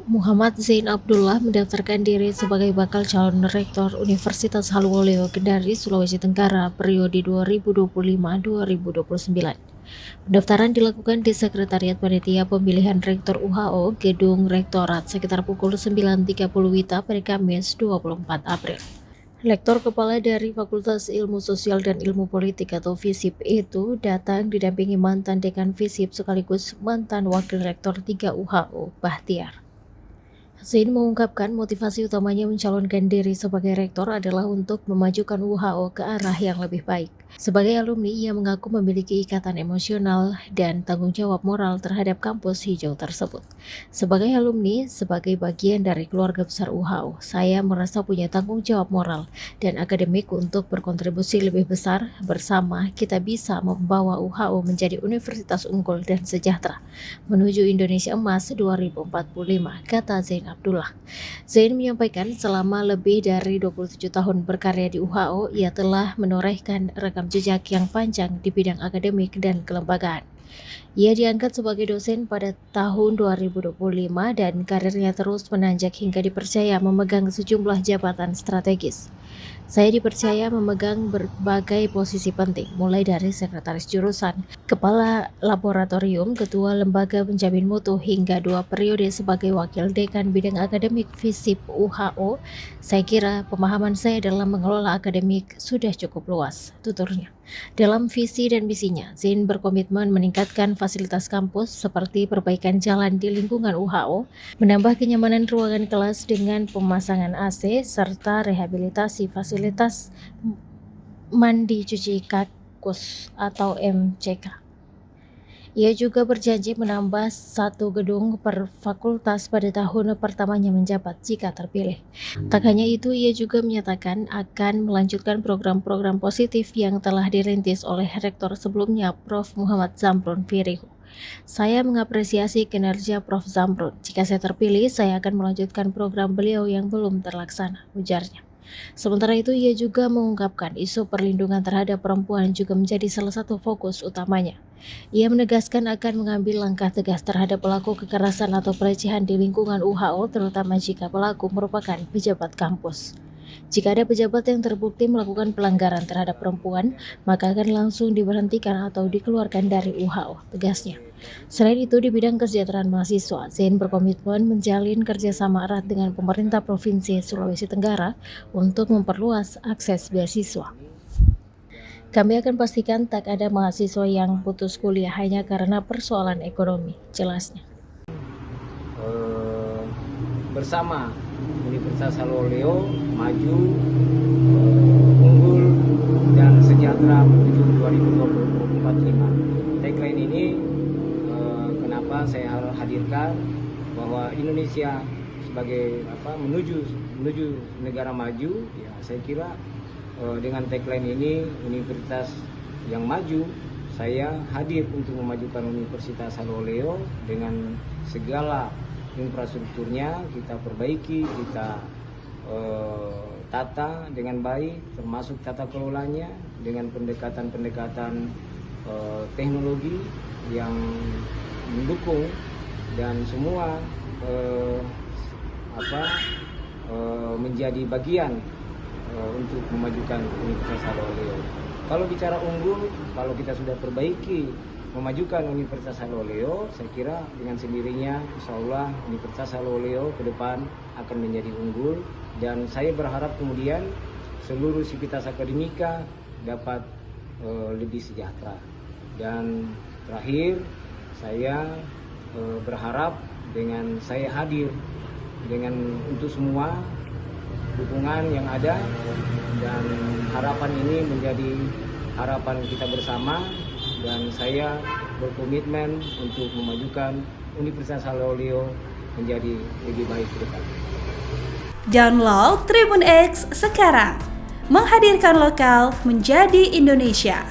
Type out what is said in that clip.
Muhammad Zain Abdullah mendaftarkan diri sebagai bakal calon rektor Universitas Haluoleo Kendari, Sulawesi Tenggara periode 2025-2029. Pendaftaran dilakukan di Sekretariat Panitia Pemilihan Rektor UHO, Gedung Rektorat sekitar pukul 9.30 WITA pada Kamis 24 April. Lektor Kepala dari Fakultas Ilmu Sosial dan Ilmu Politik atau FISIP itu datang didampingi mantan Dekan FISIP sekaligus mantan Wakil Rektor 3 UHO, Bahtiar. Zain mengungkapkan motivasi utamanya mencalonkan diri sebagai rektor adalah untuk memajukan UHO ke arah yang lebih baik. Sebagai alumni, ia mengaku memiliki ikatan emosional dan tanggung jawab moral terhadap kampus hijau tersebut. Sebagai alumni, sebagai bagian dari keluarga besar UHO, saya merasa punya tanggung jawab moral dan akademik untuk berkontribusi lebih besar. Bersama, kita bisa membawa UHO menjadi universitas unggul dan sejahtera menuju Indonesia Emas 2045, kata Zain Abdullah. Zain menyampaikan selama lebih dari 27 tahun berkarya di UHO, ia telah menorehkan rekam jejak yang panjang di bidang akademik dan kelembagaan. Ia diangkat sebagai dosen pada tahun 2025 dan karirnya terus menanjak hingga dipercaya memegang sejumlah jabatan strategis. Saya dipercaya memegang berbagai posisi penting, mulai dari sekretaris jurusan, kepala laboratorium, ketua lembaga penjamin mutu, hingga 2 periode sebagai wakil dekan bidang akademik FISIP UHO. Saya kira pemahaman saya dalam mengelola akademik sudah cukup luas, tuturnya. Dalam visi dan misinya, Zain berkomitmen meningkatkan fasilitas kampus seperti perbaikan jalan di lingkungan UHO, menambah kenyamanan ruangan kelas dengan pemasangan AC, serta rehabilitasi fasilitas mandi cuci kakus atau MCK. Ia juga berjanji menambah 1 gedung per fakultas pada tahun pertamanya menjabat jika terpilih. Tak hanya itu, ia juga menyatakan akan melanjutkan program-program positif yang telah dirintis oleh rektor sebelumnya, Prof. Muhammad Zamrun Firihu. Saya mengapresiasi kinerja Prof. Zamrun. Jika saya terpilih, saya akan melanjutkan program beliau yang belum terlaksana, ujarnya. Sementara itu, ia juga mengungkapkan isu perlindungan terhadap perempuan juga menjadi salah satu fokus utamanya. Ia menegaskan akan mengambil langkah tegas terhadap pelaku kekerasan atau pelecehan di lingkungan UHO, terutama jika pelaku merupakan pejabat kampus. Jika ada pejabat yang terbukti melakukan pelanggaran terhadap perempuan, maka akan langsung diberhentikan atau dikeluarkan dari UHO, tegasnya. Selain itu, di bidang kesejahteraan mahasiswa, Zain berkomitmen menjalin kerjasama erat dengan pemerintah Provinsi Sulawesi Tenggara untuk memperluas akses beasiswa. Kami akan pastikan tak ada mahasiswa yang putus kuliah hanya karena persoalan ekonomi, jelasnya. Bersama Universitas Haluoleo maju, unggul dan sejahtera menuju 2045. Tagline ini kenapa saya harus hadirkan bahwa Indonesia sebagai menuju negara maju, ya saya kira dengan tagline ini universitas yang maju, saya hadir untuk memajukan Universitas Haluoleo dengan segala infrastrukturnya kita perbaiki, kita tata dengan baik, termasuk tata kelolanya dengan pendekatan-pendekatan teknologi yang mendukung dan semua menjadi bagian untuk memajukan Universitas Haluoleo. Kalau bicara unggul, kalau kita sudah perbaiki memajukan Universitas Haluoleo, saya kira dengan sendirinya insya Allah Universitas Haluoleo ke depan akan menjadi unggul, dan saya berharap kemudian seluruh sivitas akademika dapat lebih sejahtera. Dan terakhir, saya berharap dengan saya hadir dengan untuk semua dukungan yang ada, dan harapan ini menjadi harapan kita bersama, dan saya berkomitmen untuk memajukan Universitas Haluoleo menjadi lebih baik ke depan. Download Tribun X sekarang, menghadirkan lokal menjadi Indonesia.